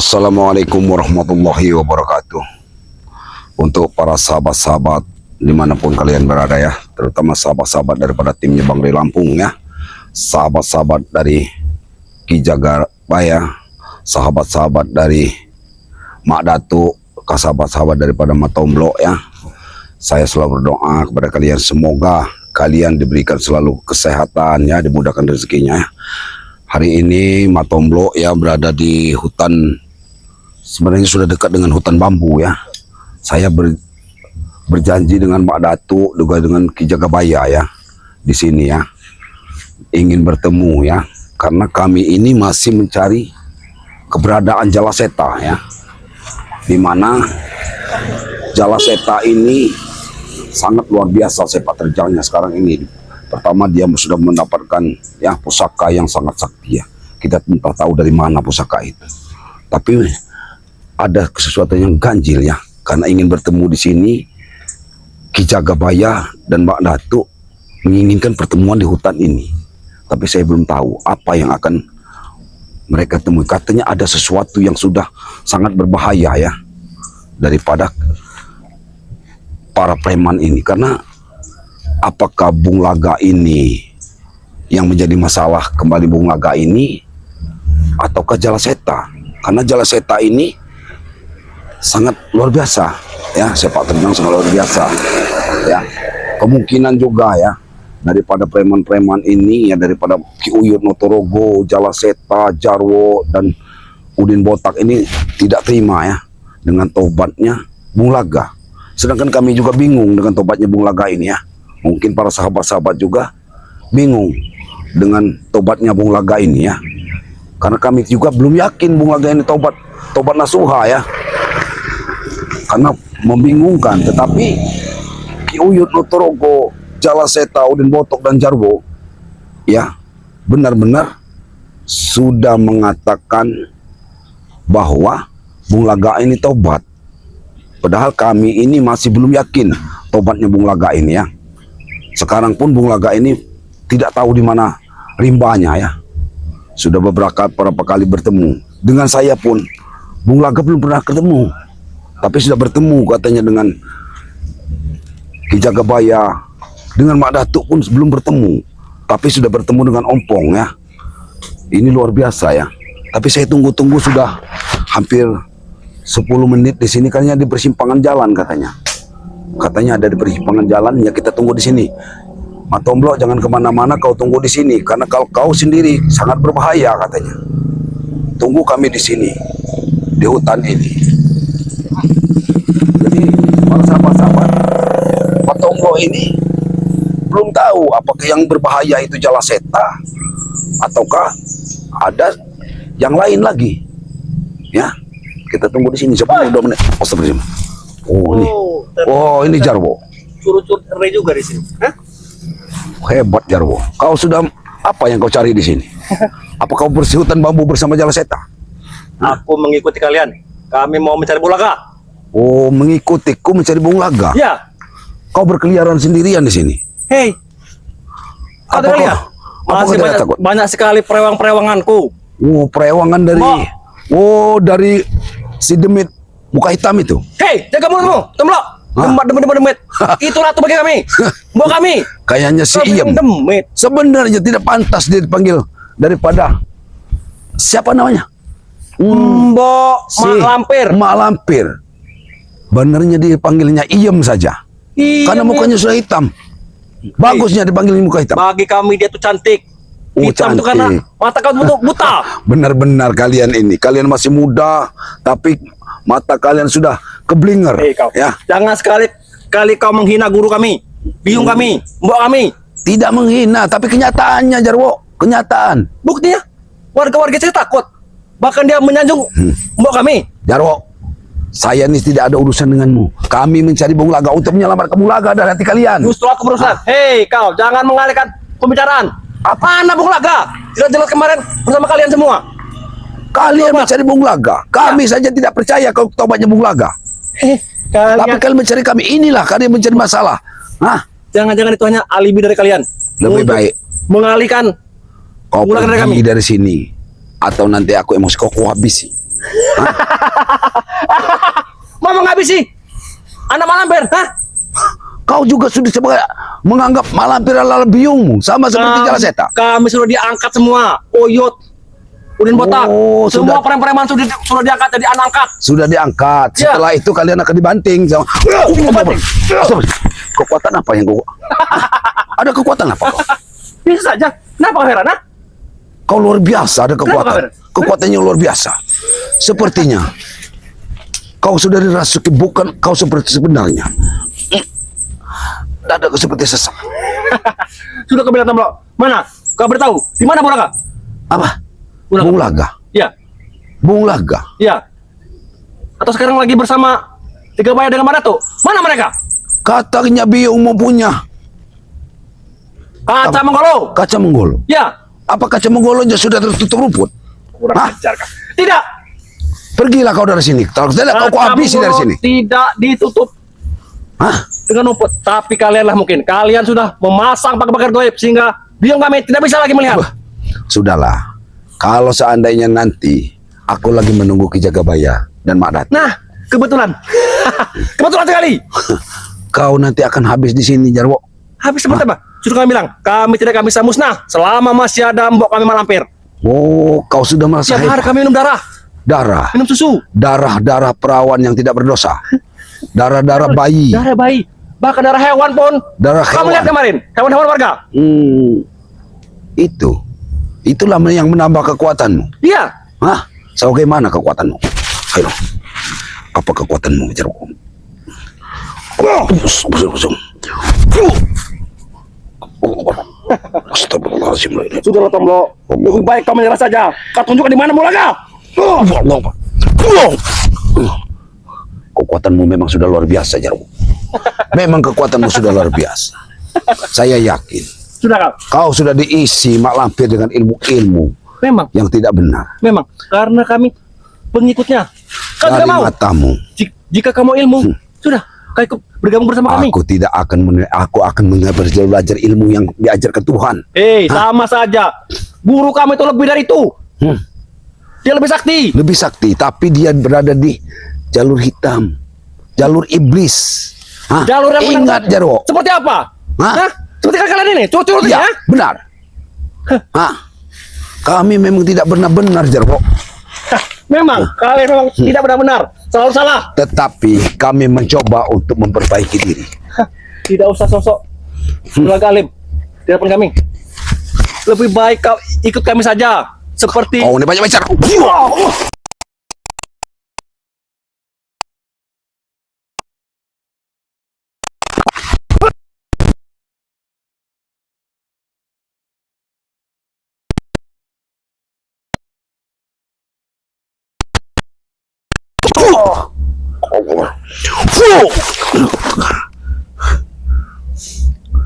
Assalamualaikum warahmatullahi wabarakatuh. Untuk para sahabat-sahabat dimanapun kalian berada ya, terutama sahabat-sahabat daripada timnya Bang Ray Lampung ya, sahabat-sahabat dari Ki Jagabaya, sahabat-sahabat dari Mak Datuk, sahabat-sahabat daripada Matomblo ya. Saya selalu berdoa kepada kalian, semoga kalian diberikan selalu kesehatan ya, dimudahkan rezekinya ya. Hari ini Matomblo ya berada di hutan, sebenarnya sudah dekat dengan hutan bambu ya. Saya berjanji dengan Mak Datuk juga dengan Ki Jagabaya ya di sini ya, ingin bertemu ya, karena kami ini masih mencari keberadaan Jalaseta ya, dimana Jalaseta ini sangat luar biasa sepak terjangnya sekarang ini. Pertama, dia sudah mendapatkan ya pusaka yang sangat sakti ya. Kita entah tahu dari mana pusaka itu. Tapi ada sesuatu yang ganjil ya, karena ingin bertemu di sini. Ki Jagabaya dan Mak Datuk menginginkan pertemuan di hutan ini. Tapi saya belum tahu apa yang akan mereka temui. Katanya ada sesuatu yang sudah sangat berbahaya ya daripada para preman ini. Karena apakah Bung Laga ini yang menjadi masalah kembali Bung Laga ini, ataukah Jalaseta? Karena Jalaseta ini sangat luar biasa ya, sepak terjang sangat luar biasa ya. Kemungkinan juga ya daripada preman-preman ini ya, daripada Ki Uyut Notorogo, Jalaseta, Jarwo dan Udin Botak ini tidak terima ya dengan tobatnya Bung Laga. Sedangkan kami juga bingung dengan tobatnya Bung Laga ini ya. Mungkin para sahabat-sahabat juga bingung dengan tobatnya Bung Laga ini ya. Karena kami juga belum yakin Bung Laga ini tobat nasuha ya. Karena membingungkan. Tetapi Ki Uyut Notorogo, Jalaseta, Udin Botok dan Jarwo ya benar-benar sudah mengatakan bahwa Bung Laga ini tobat. Padahal kami ini masih belum yakin tobatnya Bung Laga ini ya. Sekarang pun Bung Laga ini tidak tahu di mana rimbanya ya. Sudah beberapa kali bertemu dengan saya pun Bung Laga belum pernah ketemu. Tapi sudah bertemu katanya dengan Ki Jagabaya, dengan Mak Datuk pun belum bertemu. Tapi sudah bertemu dengan Ompong ya. Ini luar biasa ya. Tapi saya tunggu-tunggu sudah hampir 10 menit di sini, karena di persimpangan jalan katanya. Katanya ada di persimpangan jalan ya, kita tunggu di sini. Matomblo jangan kemana-mana, kau tunggu di sini, karena kalau kau sendiri sangat berbahaya katanya. Tunggu kami di sini, di hutan ini. Jadi para sahabat-sahabat, Matomblo ini belum tahu apakah yang berbahaya itu Jalaseta ataukah ada yang lain lagi. Ya, kita tunggu di sini 10-2 menit. Oh, ini Jarwo. Curut-curut Ray juga di sini. Hah? Hebat Jarwo. Kau sudah apa yang kau cari di sini? Apa kau bersih hutan bambu bersama Jalaseta? Aku mengikuti kalian. Kami mau mencari Bung Laga. Oh, mengikutiku mencari Bung Laga. Ya. Kau berkeliaran sendirian di sini. Hei. Kau Apa lihat? Masih banyak sekali perewang-perewanganku. Oh, perewangan dari dari si Demit muka hitam itu. Hei, jaga mulutmu, Temblok. Demit. Itu ratu bagi kami. Mbok kami. Kayaknya si Iem. Demit. Sebenarnya tidak pantas dia dipanggil daripada siapa namanya? Mbok Mak Lampir. Mak Lampir. Benernya dipanggilnya Iem saja. Karena mukanya sudah hitam. Bagusnya dipanggil muka hitam. Bagi kami dia tuh cantik. Hitam itu karena mata kau buta. Benar-benar kalian ini. Kalian masih muda, tapi mata kalian sudah keblinger. Kau. Ya. Jangan sekali-kali kau menghina guru kami, biung kami, mbok kami. Tidak menghina, tapi kenyataannya Jarwo. Kenyataan. Buktinya, warga-warga saya takut. Bahkan dia menyanjung mbok kami. Jarwo, saya ini tidak ada urusan denganmu. Kami mencari Bung Laga untuk menyelamatkan Bung Laga dari hati kalian. Justru aku berusaha. Hei kau, jangan mengalihkan pembicaraan. Mana Bung Laga? Jelas-jelas kemarin bersama kalian semua. Kalian mencari Bung Laga. Kami saja tidak percaya kalau tobatnya Bung Laga. Tapi kalian mencari kami. Inilah kalian mencari masalah. Hah? Jangan-jangan itu hanya alibi dari kalian. Lebih baik mengalihkan kau dari kami dari sini, atau nanti aku emosi kau habisi. Mau menghabisi anak Malampir, hah? Kau juga sudah coba menganggap Malampir adalah biungmu, sama seperti Jalaseta. Kami sudah diangkat semua, Oyot, Udin Botak, Oh, semua sudah. preman-preman sudah diangkat jadi anak angkat. Sudah diangkat. Ya. Setelah itu kalian akan dibanting sama. Dibanting. Kekuatan apa yang kau? Ada kekuatan apa kau? Bisa saja. Kenapa kau heran, ha? Kau luar biasa, ada Kenapa, kekuatan. Fer? Kekuatannya luar biasa. Sepertinya kau sudah dirasuki, bukan kau seperti sebenarnya. Dadaku seperti sesak. Sudah kau bilang Tamblo. Mana? Kau beritahu. Di mana Bulaga? Apa? Bulaga. Bung Laga. Iya, Bung Laga. iya. Atau sekarang lagi bersama Tiga Baya dengan Madato? Mana mereka? Katanya biungmu punya Kaca Menggolo. kaca menggolo. Ya. Apa kaca menggolonya sudah tertutup rumput? Kurang Hah? ajar kau. Tidak. Pergilah kau dari sini. Kalau tidak kau Kaca habisi dari Menggolo sini. tidak ditutup Hah? dengan rumput. Tapi kalianlah mungkin. Kalian sudah memasang pagar-pagar goib sehingga biung kami tidak bisa lagi melihat. Wah, sudahlah. Kalau seandainya nanti aku lagi menunggu Ki Jagabaya dan Mak Dat, Nah, kebetulan. Kebetulan sekali. kau nanti akan habis di sini, Jarwo. Habis seperti apa? Sudah kami bilang, kami tidak akan bisa musnah selama masih ada mbok kami Malampir. Oh, kau sudah merasa Tiap hari hebat. kami minum darah, Darah, minum susu, darah perawan yang tidak berdosa, darah bayi, darah bayi, bahkan darah hewan pun. darah Kamu lihat hewan. kemarin, hewan-hewan warga. Itulah yang menambah kekuatanmu. Iya, Hah? Bagaimana kekuatanmu? Ayo, apa kekuatanmu, Jarwo? Astagfirullahaladzim. sudah lah Tomblo. Lebih baik kau menyerah saja. Kau tunjukkan di mana Bulaga. Kekuatanmu memang sudah luar biasa, Jarwo. Memang kekuatanmu sudah luar biasa. Saya yakin Sudah kau. kau sudah diisi Mak Lampir dengan ilmu-ilmu Memang, yang tidak benar. memang. Karena kami pengikutnya. Kau Dari tidak mau. matamu, Jika kamu ilmu, sudah. Kau ikut bergabung bersama kami. aku tidak akan aku akan belajar ilmu yang diajarkan Tuhan. Sama saja. Guru kami itu lebih dari itu. Hmm. Dia lebih sakti. Lebih sakti, tapi dia berada di jalur hitam, jalur iblis. Hah? Jalur yang benar. Ingat, Jarwo. Seperti apa? Hah? Hah? Seperti kalian ini, curut Iya, ya? benar. Hah? Kami memang tidak benar-benar, Jarwo. Hah, memang kalian memang tidak benar-benar, selalu salah. Tetapi kami mencoba untuk memperbaiki diri. Hah, tidak usah sosok Bulaga alim di hadapan kami. Lebih baik kau ikut kami saja. Seperti Kau ini banyak bicara.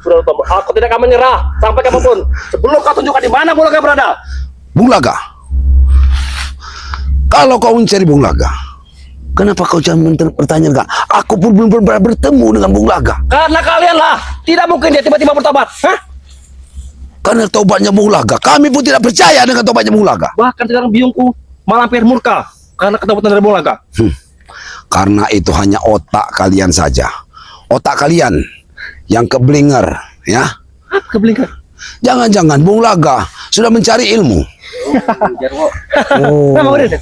sudah Tom, aku tidak akan menyerah sampai kapanpun. Sebelum kau tunjukkan di mana Bulaga berada. Bung Laga. Kalau kau mencari Bung Laga, kenapa kau jangan bertanya enggak? Aku pun belum pernah bertemu dengan Bung Laga. Karena kalianlah tidak mungkin dia tiba-tiba bertobat. Hah? Karena tobatnya Bung Laga, kami pun tidak percaya dengan tobatnya Bung Laga. Bahkan sekarang biungku Malampir murka karena ketobatan dari Bulaga. Karena itu hanya otak kalian saja. Otak kalian yang keblinger, ya. Hah, kebelingkar. Jangan-jangan Bung Laga sudah mencari ilmu. Oh. Memang Udin.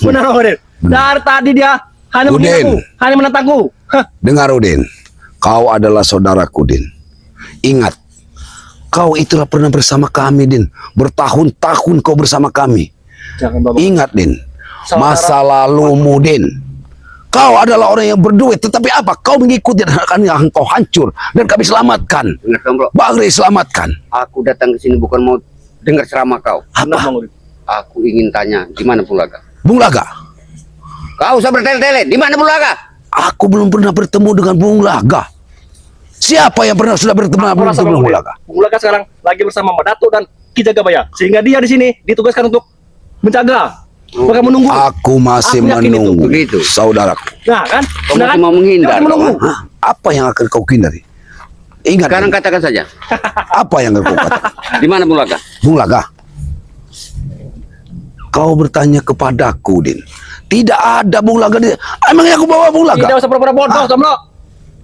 Benar Udin. Dari tadi dia hanya Udin. menghinaku, hanya menentangku. Hah, Dengar Udin, kau adalah saudaraku Din. Ingat, kau itulah pernah bersama kami Din. Bertahun-tahun kau bersama kami. jangan bawa. Ingat Din, Saudara- masa lalumu Din. Kau adalah orang yang berduit, tetapi apa? Kau mengikuti dan akan kau hancur dan kami selamatkan. Dengar Tomblo, Bagri selamatkan. aku datang ke sini bukan mau dengar ceramah kau. Benar, Apa? Bang Udin. Aku ingin tanya, di mana Bulaga? Bung Laga, Kau usah bertele-tele, di mana Bulaga? aku belum pernah bertemu dengan Bung Laga. Siapa yang pernah sudah bertemu Aku rasa dengan Bang Bung Udin. Laga? Bulaga sekarang lagi bersama Madato dan Ki Jagabaya. Sehingga dia di sini ditugaskan untuk menjaga. Maka menunggu. Aku masih Aku yakin itu. menunggu, Begitu. saudaraku. Nah kan? Kau Benar masih kan? mau menghindar, Dia menunggu. kau, Hah? Apa yang akan kau hindari? Ingat, Sekarang katakan saja, apa yang akan kau katakan? di mana Bulaga? Bung Laga, Kau bertanya kepadaku, Din. Tidak ada Bung Laga. Emangnya aku bawa Bung Laga? Tidak usah pura-pura bodoh, Tomlo.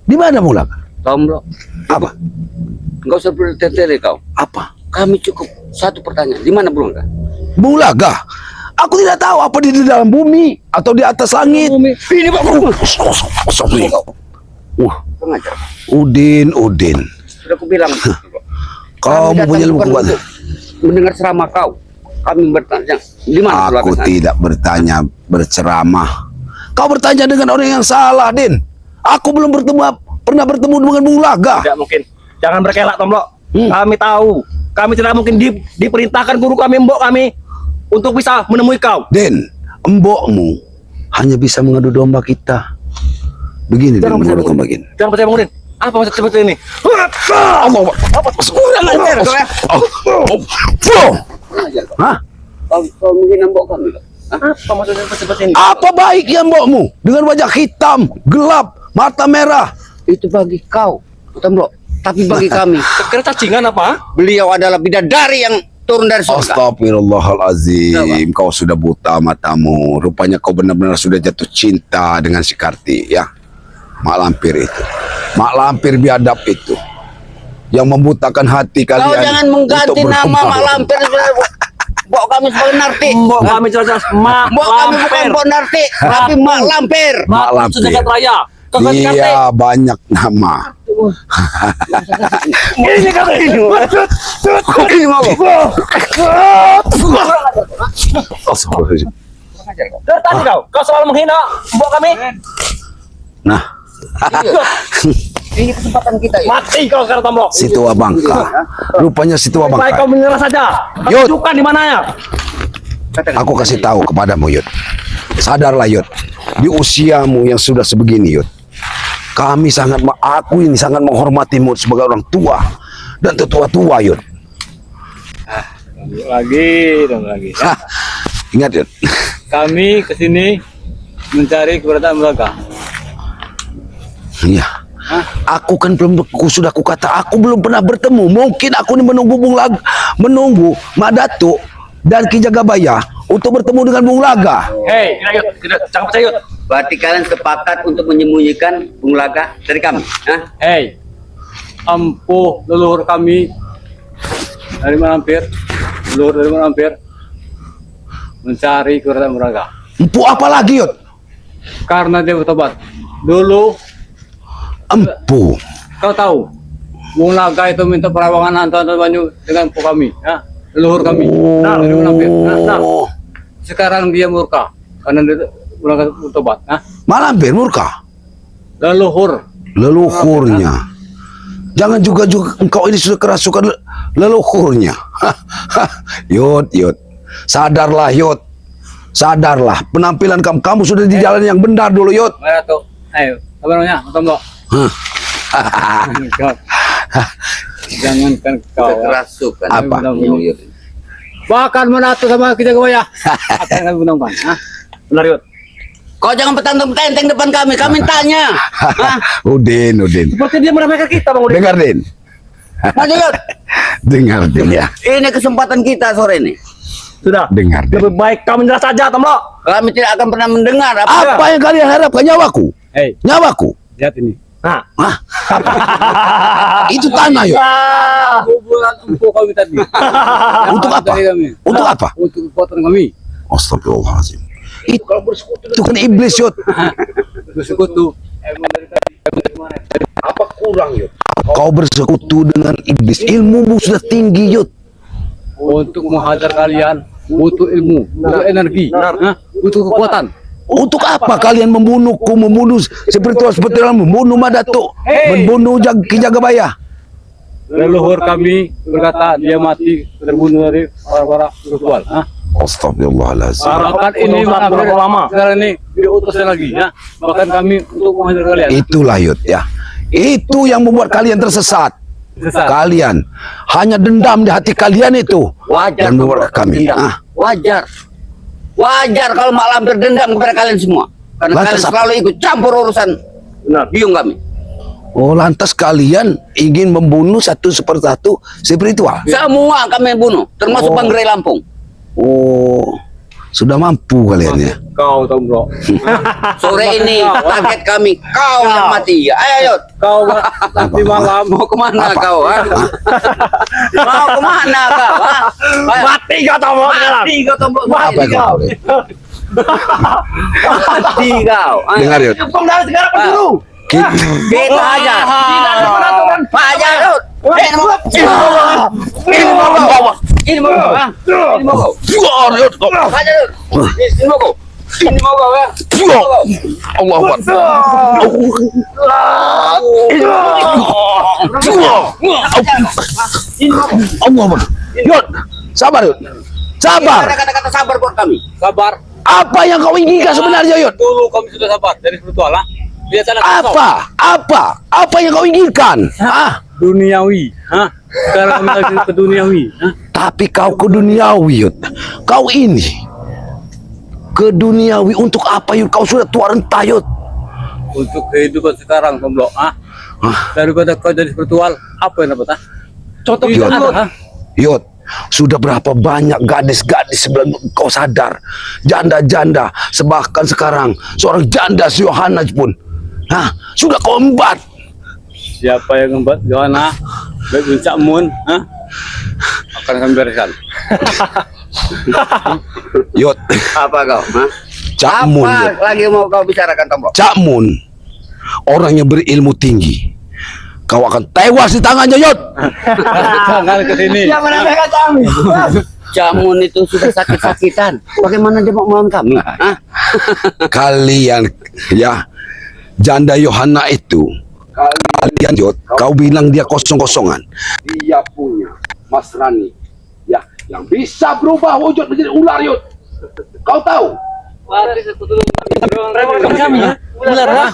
Di mana Bung Laga? Tomlo, Apa? enggak usah bertele-tele kau. Apa? Kami cukup satu pertanyaan. Di mana Bung Laga? Bung Laga? Aku tidak tahu apa di dalam bumi atau di atas langit. Ini Pak. Wah, Pengajar. Udin. Sudah aku bilang. Kau Kami punya datang ilmu bukan kekuatan. untuk mendengar ceramah kau. Kami bertanya, di mana Bung Aku Laga? tidak bertanya berceramah. Kau bertanya dengan orang yang salah, Din. Aku belum pernah bertemu dengan Bung Laga. Tidak mungkin. Jangan berkelak, Tomlo. Kami tahu. Kami tidak mungkin diperintahkan guru kami, mbok kami untuk bisa menemui kau. Din, embokmu hanya bisa mengadu domba kita. Begini, Din, Jangan percaya, mengadu Bung domba Udin. gini. Jangan percaya, Bung Udin. Apa maksud seperti ini? Apa? Kurang ajar kau ya. Pengajar kau. Hah? Kau menghina mbok kami kau. Apa maksudnya seperti ini? Apa baiknya mbokmu dengan wajah hitam, gelap, mata merah? Itu bagi kau, Tomlo. Tapi bagi kami, Kira cacingan apa? beliau adalah bidadari yang turun dari surga. Astagfirullahalazim. Kau sudah buta matamu. Rupanya kau benar-benar sudah jatuh cinta dengan si Karti, ya. Mak lampir itu. Mak lampir biadab itu. Yang membutakan hati Kau kalian. jangan mengganti untuk nama berkembang. Mak Lampir. Mbok kami sebagai Narti. Mbok kami jelas-jelas Mak Mbok kami bukan Lampir. Mbok Narti, tapi Mak Lampir. Mak Mak Lampir. sejagat raya. Kau ganti kate. Dia banyak nama. Ini kate. Ini mau. Astagfirullahaladzim. Dari tadi kau selalu menghina mbok kami. Nah, Ini kesempatan kita ya. Mati kau sekarang, Tomlo. si tua bangka. Rupanya si tua Baik bangka. kau menyerah saja. Yud. Tunjukkan di mana ya. Aku kasih tahu kepadamu, Yud. Sadarlah, Yud. Di usiamu yang sudah sebegini, Yud. Aku ini sangat menghormatimu sebagai orang tua dan tetua-tua, Yud. Lagi. Hah, ingat, Yud. Kami kesini mencari keberadaan mereka. Iya. Aku kan sudah kukata aku belum pernah bertemu. Mungkin aku ini menunggu Mak Datuk dan Ki Jagabaya untuk bertemu dengan Bung Laga. Hei, tidak jangan percaya. Yud. Berarti kalian sepakat untuk menyembunyikan Bung Laga dari kami. Hah? Hei, ampuh leluhur kami dari Malampir, leluhur dari Malampir mencari keberadaan mereka. Empu apa lagi, Yud? Karena dia bertobat. Dulu Empu. kau tahu, Bung Laga itu minta perawangan Anton Banyu dengan empu kami, ya, leluhur kami. Nah, dari Malampir. Nah, sekarang dia murka karena dia Bung Laga bertobat. Nah, Mak Lampir murka. Leluhurnya. Jangan juga engkau ini sudah kerasukan leluhurnya. Yud. Sadarlah, Yud. Sadarlah. Penampilan kamu sudah di jalan yang benar dulu, Yud. mana tuh? Ayo, apa namanya? Tomlo. Jangankan kau. Kerasukan. Apa? Ini, Yud. Bahkan menatu sama kita kebaya. Akan menunggu. Benar, Yud. Kau jangan petantang-petenteng depan kami. Kami tanya. Hah? Udin. Seperti dia meremehkan kita, Bang Udin. Dengar, Din. Maju, Yud. Dengar, Din, ya. Ini kesempatan kita sore ini. Sudah. Dengar, Din. Lebih baik kau menyerah saja, Tomlo. Kami tidak akan pernah mendengar Apa yang kalian harapkan? Nyawaku? Hei, Nyawaku? lihat ini. Nah. Hah? Itu tanah, Yud. Kuburan empu kami tadi. Untuk apa? Dari kami. Untuk apa? Untuk kekuatan kami. Astagfirullahaladzim. Itu kan iblis, Yud. Bersekutu. Apa kurang, Yud? Kau bersekutu dengan iblis. Ilmumu sudah tinggi, Yud. Untuk menghajar kalian butuh ilmu, butuh energi, butuh kekuatan. Untuk apa kalian membunuhku, membunuh spiritual membunuh Mak Datuk, membunuh Ki Jagabaya? Leluhur kami berkata dia mati terbunuh dari para ritual. Astagfirullahaladzim. Bahkan ini Berapa Malampir lama? sekarang ini diutusnya lagi, ya. Bahkan kami untuk menghajar kalian. Itulah, Yud, ya. Itu yang membuat kalian tersesat. Sesat. Kalian hanya dendam di hati kalian itu. Wajar. Dan membuat kami. Dendam. Wajar kalau Mak Lampir dendam kepada kalian semua. Karena Lantas kalian apa? selalu ikut campur urusan biung kami. Oh, lantas kalian ingin membunuh satu persatu spiritual. Semua kami bunuh, termasuk Banggerai Lampung. Oh, Sudah mampu kalian ya. Kau Tombro. Sore ini target kami kau yang mati. Ayo, Yot. Kau nanti malam Mau kemana kau? Ha? Mau kemana kau? Ha? Ayo. Mati kau Tombro sekarang. Mati kau Tombro. Apa Mati yang kau. kau? Mati kau. Ayo. Dengar Yud. Pengdara sekarang penjuru. Kita, Kita aja. Tidak ada peraturan. Pak aja, Yot. Ini mau kau. Ini mau kau. Ini mau kau. Ha? Ini mau kau. Buar Yud. Aja, Yot. Ini mau kau. Ini mau kau ya. Ini mau kau. Allah Akbar. Ini mau kau. Allah Akbar. Yud, sabar Yud. Sabar. Ada kata-kata sabar buat kami. sabar. Apa yang kau inginkan sebenarnya Yud? Dulu kami sudah sabar dari spiritual lah. Lihat anak kau. Apa yang kau inginkan? Ah, Duniawi, ha? Sekarang kami lagi ke duniawi, ha? tapi kau ke duniawi Yud. Kau ini ke duniawi untuk apa Yud? Kau sudah tua renta Yud. Untuk kehidupan sekarang Tombro, ha? Daripada kau jadi spiritual, apa yang dapat, ha? Contoh Yud. kita ada. Ha? Yud, sudah berapa banyak gadis-gadis sebelum kau sadar, janda-janda, sebahkan sekarang seorang janda si Yohanes pun, sudah kau embat. Siapa yang membuat Johanna? Baik Cak Mun, ha? Akan kami bereskan. Yud, Apa kau? Ha? Cak Mun, Yud. Apa lagi mau kau bicarakan, Tombro? Cak Mun, orang yang berilmu tinggi. Kau akan tewas di tangannya Yud. Jangan ke sini. Yang menambahkan kami. Jamun itu sudah sakit-sakitan. Bagaimana dia mau melawan kami? Ha? Kalian ya, janda Yohana itu, kalian Yud, kau bilang dia kosong-kosongan. Dia punya Mas Rani, ya, yang bisa berubah wujud menjadi ular Yud. Kau tahu? Kami ya. Ular ha?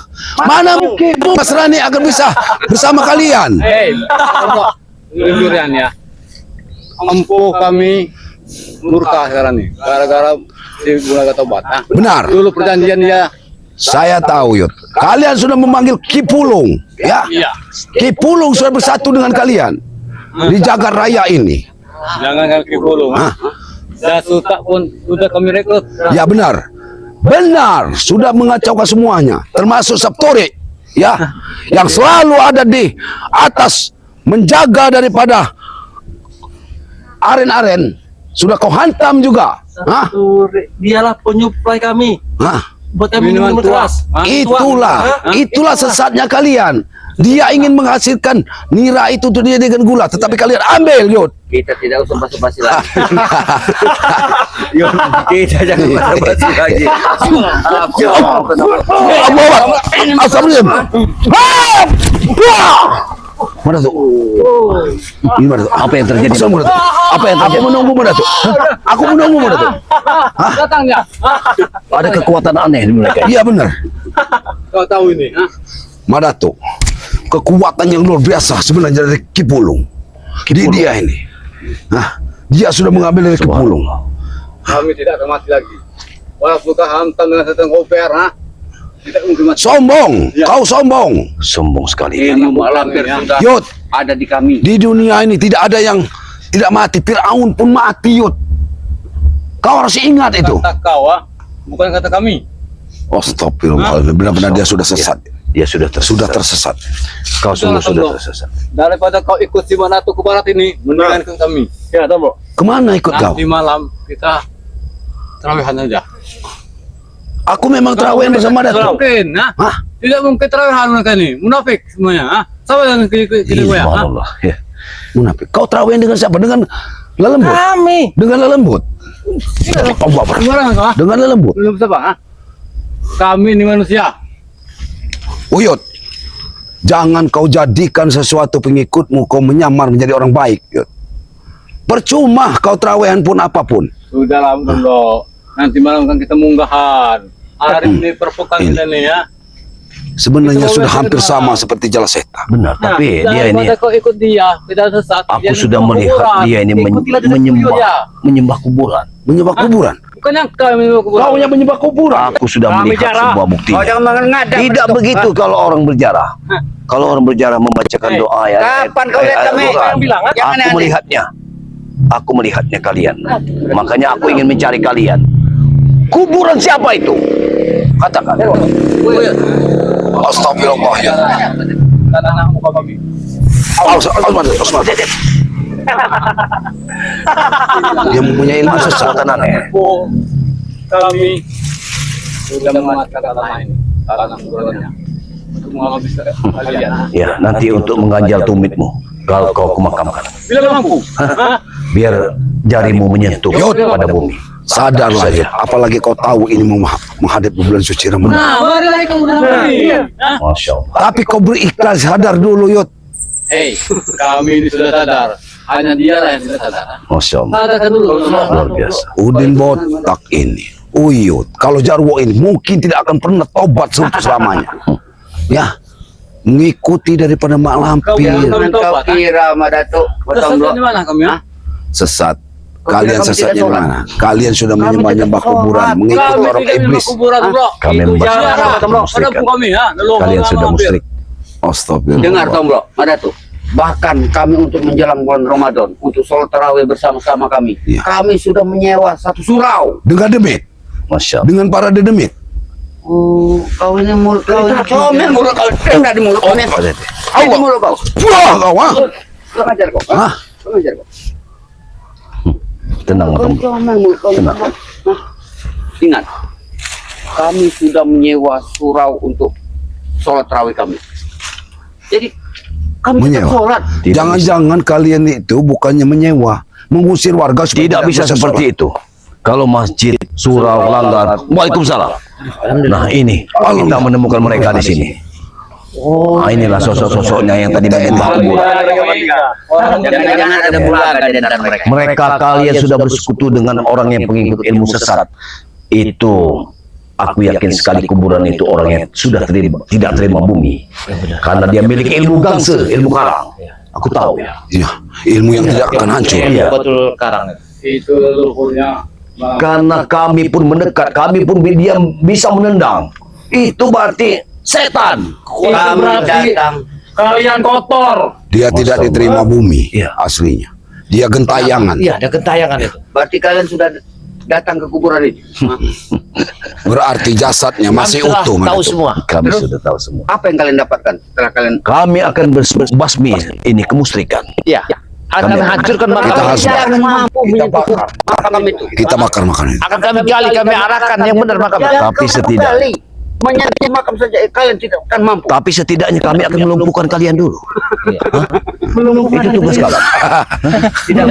Mana mungkin Mas Rani akan bisa bersama kalian? Hei, Tombro. Jujurian ya. Empuh kami murka sekarang nih. Gara-gara si Bulaga Tobat, ha? Benar, Dulu perjanjian dia. saya tahu Yud. Kalian sudah memanggil Ki Pulung, ya. Iya. Ki Pulung sudah bersatu dengan kalian di jagat raya ini. Jangan kaki gulung, ha? Dasuta pun sudah kami rekrut. Ya benar. Benar, sudah mengacaukan semuanya, termasuk Saptori, ya, yang selalu ada di atas menjaga daripada aren-aren. Sudah kau hantam juga, hah? Dialah penyuplai kami. Hah? Buat kami Minuman minum tua. keras. Ha? Itulah sesatnya kalian. Dia ingin menghasilkan nira itu untuk dia dengan gula, tetapi kalian ambil, Yud. Kita tidak usah basa-basi lagi. Yuk, kita jangan basa-basi lagi. Mana tuh? Ini mana tuh? Apa yang terjadi? Apa yang terjadi? Aku menunggu mana tuh? Aku menunggu mana tuh? Datangnya. Ada kekuatan aneh di mereka. Iya benar. Kau tahu ini, ha? Madato, kekuatan yang luar biasa sebenarnya dari Ki Pulung. Di dia ini. Nah, dia sudah mengambil dari Ki Pulung. Kami tidak akan mati lagi. Walaupun kau hantam dengan setan koper, ha? Tidak mungkin mati. Sombong, Ya. kau sombong. Sombong sekali. Ilmu lampir sudah Yud, ada di kami. di dunia ini tidak ada yang tidak mati. Fir'aun pun mati, Yud. Kau harus ingat itu. Kata kau, ha? Bukan kata kami. Astagfirullah, benar-benar dia sudah sesat. Dia sudah tersesat. Kau Sudah tersesat. Daripada kau ikut si Manatu ke barat ini, mendingan ikut kami. Ya, Tombro. Kemana ikut kau? Nanti malam kita terawihan aja. Aku memang terawih bersama Tidak Datuk. mungkin, ha? Hah? Tidak mungkin terawihan mereka ini. Munafik semuanya, ha? Sama dengan kita ya, ha? Ya. Munafik. Kau terawih dengan siapa? Dengan lelembut. Kami. Dengan lelembut. Allah Akbar. Gimana kau, ha? Dengan lelembut. Belum siapa, ha? Kami ini manusia. Uyut, jangan kau jadikan sesuatu pengikutmu kau menyamar menjadi orang baik. Yud. Percuma kau terawihan pun apapun. Sudah lama dulu. Nanti malam kan kita munggahan. Hari ini perpekan kita nih, ya. Sebenarnya Kita sudah mau hampir lihat sama kedua. seperti Jalaseta. Benar, tapi dia ini Daripada kau ikut dia, kita sesat. aku Dia sudah menyembah melihat kuburan. dia ini Ikutilah dia menyembah dia. menyembah kuburan. Menyembah kuburan. Bukan yang kau yang menyembah kuburan. Kau yang menyembah kuburan. Aku sudah Kami melihat jarah. sebuah bukti. Kau jangan mengadap. Tidak begitu kalau orang berjarah. Kalau orang berjarah membacakan Eh, doa ya. Kapan kau lihat kami? Al-Quran. bilang, ha? Jangan Aku aneh. melihatnya. Aku melihatnya kalian. Makanya aku ingin mencari kalian Kuburan siapa itu? Katakan. Astagfirullah ya. Tanah muka kami. Osman. Dia mempunyai ilmu sesat aneh. Kami sudah memanfaatkan tanah ini, tanah kuburannya, untuk menghabiskan kalian. Ya, nanti untuk mengganjal tumitmu kalau kau kemakamkan. Bila mampu. Biar jarimu menyentuh Yud. pada bumi. Sadarlah ya, apalagi kau tahu ini mau menghadapi bulan suci Ramadan. Mari lagi kamu Masya Allah. Tapi kau berikhlas, sadar dulu Yud. Hei, kami ini sudah sadar. Hanya dia lah yang tidak sadar. Masya Allah. Sadarkan dulu. Luar biasa. Udin botak ini, Uyut, kalau Jarwo ini mungkin tidak akan pernah tobat selamanya. Ya, mengikuti daripada mak lampir. Kau kira Madatuk Sesatnya di mana kami? Ha? Sesat. Kalian kami sesatnya tidak di mana? Kalian sudah menyembah-nyembah kuburan, mengikuti Kami orang tidak minum iblis. kuburan, bro. Kami Itu membahas jarak. tentang Ada kemusyrikan. pun kami, ha? Leluhur Kalian lama sudah hampir. musyrik. Astagfirullah. Dengar Tombro, Madatuk. Bahkan kami untuk menjelang bulan Ramadan, untuk sholat tarawih bersama-sama kami, Iya. kami sudah menyewa satu surau. Dengan demit, Masya Allah. dengan para dedemit. Oh, kau ini mulut kau ini comel mulut kau, tenda di mulut kau ini. Ayo di mulut kau. Wah, kau ah. Kurang ajar kau. Hah? Kurang ajar kau. Tenang, Kau Tom. comel mulut kau. Tenang. Nah, ingat, kami sudah menyewa surau untuk sholat tarawih kami. Jadi kami tetap Menyewa? sholat. Tidak Jangan-jangan kalian itu bukannya menyewa, mengusir warga supaya Tidak bisa seperti itu. Kalau masjid, surau, langgar, waalaikumsalam. Nah ini kita menemukan mereka di sini. Nah, inilah sosok-sosoknya yang tadi menyembah kuburan. Jangan-jangan ada bulaga di antara mereka. Mereka kalian sudah bersekutu dengan orang yang pengikut ilmu sesat. Itu aku yakin sekali kuburan itu orang yang sudah tidak terima bumi. Karena dia milik ilmu gangse, ilmu karang. Aku tahu ya. Iya, ilmu yang tidak akan hancur. Iya. Betul karang. Itu leluhurnya. Karena kami pun mendekat, kami pun dia bisa menendang. Itu berarti setan. Kami datang. Kalian kotor. Dia tidak Masya diterima bumi Iya. aslinya. Dia gentayangan. Iya, ada gentayangan itu. Berarti kalian sudah datang ke kuburan ini. Berarti jasadnya masih utuh. Tahu Madatuk. semua. Kami Terus? sudah tahu semua. Apa yang kalian dapatkan setelah kalian? Kami akan berbasmi ini kemusyrikan. Iya. Akan Kami- hancurkan Kita makam. harus- Jangan mampu menyentuh makam itu. Kita bakar makanan itu. Akan kami gali, kami arahkan yang benar makam. Tapi setidaknya, menyentuh makam saja kalian tidak akan mampu. tapi setidaknya kami akan melumpuhkan kalian dulu. Hah? Itu tugas kalian. Tidak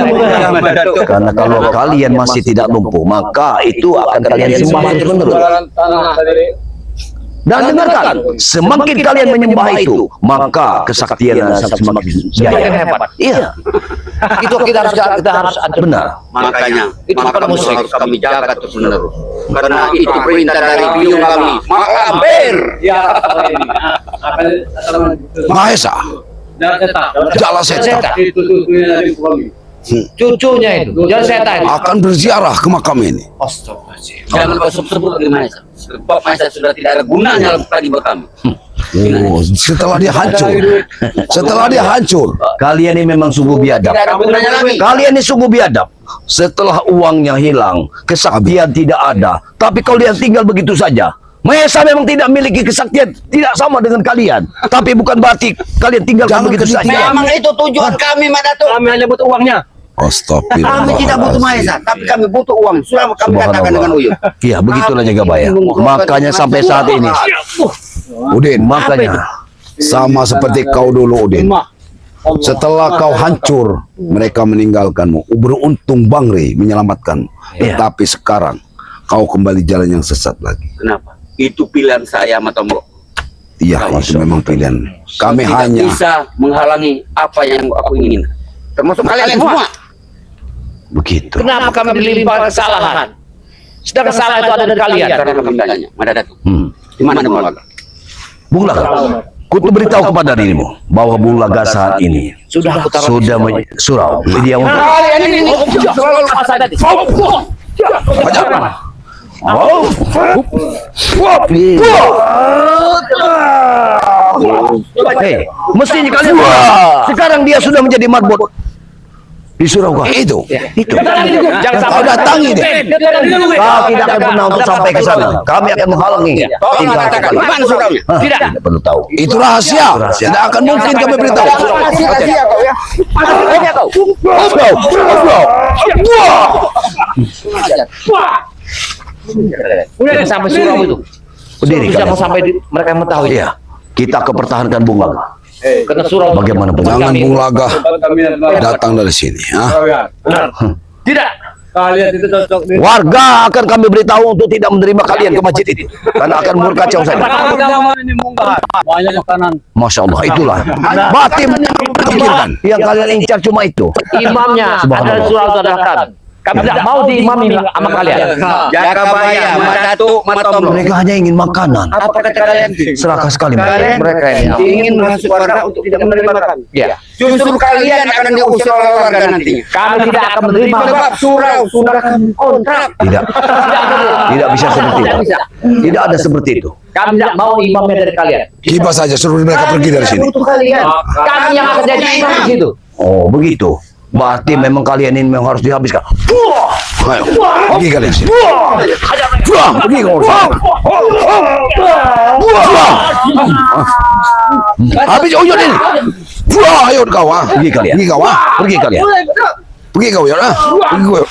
Karena kalau kalian masih tidak lumpuh, maka itu akan kalian sembah terus-menerus. Kuburan tanah dari Dan dengarkan, semakin kalian menyembah itu, maka kesaktian semakin jaya. hebat. Iya, Itu kita harus benar. Makanya Itu makam bukan musyrik. harus kami jaga terus menerus. Karena itu perintah dari biung kami. Mampir. ya ini. Akan Mahesa, jangan setan. jala setan Itu susunya dari kami. Cucunya itu. Jangan setan. akan berziarah ke makam ini. Jangan kau sebut lagi Maesa. Sebab Maesa sudah tidak ada gunanya lagi buat kami. Oh, setelah dia hancur. Setelah dia hancur. Kalian ini memang sungguh biadab. Tidak ada gunanya lagi. Kalian ini sungguh biadab. Setelah uangnya hilang, kesaktian tidak ada. Tapi kalian tinggal begitu saja. Mahesa memang tidak memiliki kesaktian, tidak sama dengan kalian. Tapi bukan berarti kalian tinggalkan Jangan begitu saja. Memang itu tujuan kami Madatuk. Kami hanya butuh uangnya. Astagfirullah. Kami tidak butuh Maesa, tapi kami butuh uang. Sudah kami katakan dengan Uyuh. Iya, begitulah Jagabaya. Makanya sampai saat ini, Udin, makanya sama seperti kau dulu Udin. Setelah kau hancur, mereka meninggalkanmu. Beruntung Bangri menyelamatkanmu. Iya. Tetapi sekarang kau kembali jalan yang sesat lagi. Kenapa? Itu pilihan saya Matombro. Iya, itu memang pilihan. Kami Tidak hanya bisa menghalangi apa yang aku ingin. Termasuk kalian semua. begitu. Kenapa kami melimpahkan kesalahan? Sedangkan kesalahan itu ada dari kalian. Karena kami tanya, Madatuk. Hmm. Di mana Mulaga? Bung Laga, ku beritahu kepada dirimu bahwa Bung Laga saat ini Sudah aku taruh. sudah surau. Dia untuk Kalian ini selalu lepasan tadi. Hei, mestinya kalian sekarang dia sudah menjadi marbot. Di surau kah? Itu. Itu. Jangan Kau datangi dia. Kau tidak akan pernah untuk sampai ke sana. Kami akan menghalangi. Tolong katakan, di mana suraunya? Tidak perlu tahu. Itu rahasia. Tidak akan mungkin kami beritahu. Rahasia kau ya. Rahasia kau. Udah sampai surau itu. Berdiri Bisa kalian. sampai mereka yang mengetahui. Iya. Kita kepertahankan Bung Laga. Karena surau. Bagaimana pun. Jangan Bung Laga Kami datang dari sini. Ha? Benar. Tidak. Kalian itu cocok di Warga akan kami beritahu untuk tidak menerima kalian ke masjid itu. Karena akan mengurkacau saja. ini munggah. Banyak makanan. Masya Allah, itulah. Batin Pikirkan. yang kalian incar cuma itu. Imamnya Subhanallah. ada surau adakan. Kami tidak mau diimami sama kalian. Jakabaya, Matatu, Matomlo. Mereka hanya ingin makanan. Apa kata kalian? Serakah sekali Kalian Mereka ini. ingin masuk warga untuk tidak menerima kami. Ya. Justru kalian akan diusir oleh warga nantinya. Kami tidak akan menerima. Sebab surau sudah kami kontrak. Tidak. Tidak bisa seperti itu. Tidak ada seperti itu. Kami tidak mau imamnya dari kalian. Kipas saja suruh mereka pergi dari sini. Untuk kalian. Kami yang akan jadi imam di situ. Oh, begitu. Berarti memang kalian ini memang harus dihabiskan. Ayo, pergi kalian sini. Pergi kau. Habis uyut ini. Ayo kau. Pergi kalian. Pergi kau. Pergi kalian. Pergi kau ya. Pergi kau.